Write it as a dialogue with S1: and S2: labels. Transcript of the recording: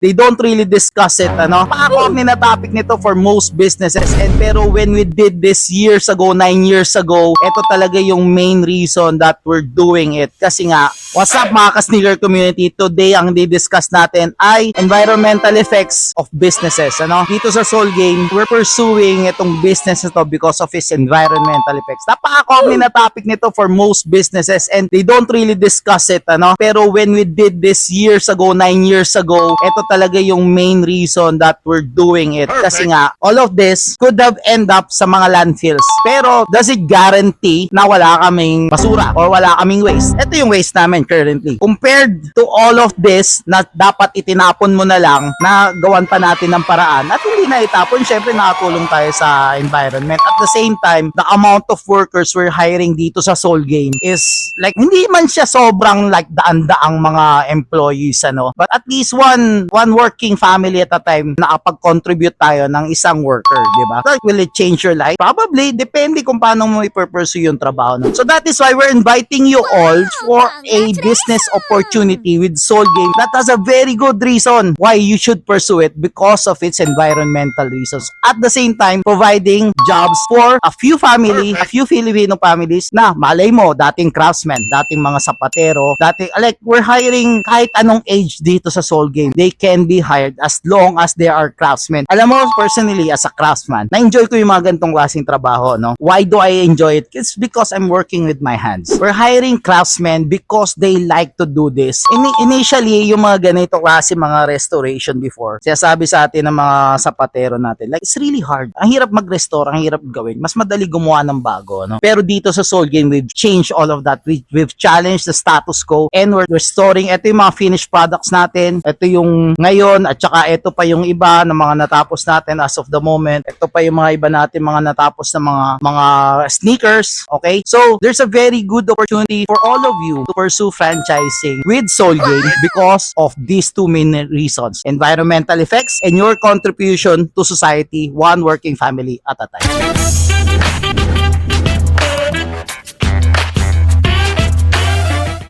S1: they don't really discuss it, ano. Napaka-corny na topic nito for most businesses, and pero when we did this years ago, 9 years ago, ito talaga yung main reason that we're doing it. Kasi nga, what's up mga ka-sneaker community? Today, ang di-discuss natin ay environmental effects of businesses, ano. Dito sa Soul Game, we're pursuing itong business na to because of its environmental effects. Napaka-corny na topic nito for most businesses, and they don't really discuss it, ano. Pero when we did this years ago, 9 years ago, ito talaga yung main reason that we're doing it. Kasi nga, all of this could have end up sa mga landfills. Pero, does it guarantee na wala kaming basura or wala kaming waste? Ito yung waste namin currently. Compared to all of this na dapat itinapon mo na lang, na gawan pa natin ng paraan at hindi na itapon, syempre nakatulong tayo sa environment. At the same time, the amount of workers we're hiring dito sa Soul Game is like, hindi man siya sobrang like daan-daang mga employees, ano, but at least one working family at a time na nakapag-contribute tayo ng isang worker, di ba? Like, will it change your life? Probably, depende kung paano mo i-pursue yung trabaho. No? So that is why we're inviting you all for a business opportunity with Soul Game that has a very good reason why you should pursue it, because of its environmental reasons. At the same time, providing jobs for a few Filipino families na malay mo, dating craftsmen, dating mga sapatero, like we're hiring kahit anong age dito sa Soul Game. They can be hired as long as they are craftsmen. Alam mo, personally, as a craftsman, na-enjoy ko yung mga ganitong klaseng trabaho, no? Why do I enjoy it? It's because I'm working with my hands. We're hiring craftsmen because they like to do this. Initially, yung mga ganito klase mga restoration before, sabi sa atin ng mga sapatero natin, like, it's really hard. Ang hirap mag-restore, ang hirap gawin. Mas madali gumawa ng bago, no? Pero dito sa Soul Game, we've changed all of that. We've challenged the status quo, and we're restoring. Ito yung mga finished products natin. Ito yung ngayon, at saka ito pa yung iba na mga natapos natin as of the moment. Ito pa yung mga iba natin, mga natapos na mga sneakers. Okay? So, there's a very good opportunity for all of you to pursue franchising with Soul Game because of these two main reasons: environmental effects and your contribution to society, one working family at a time.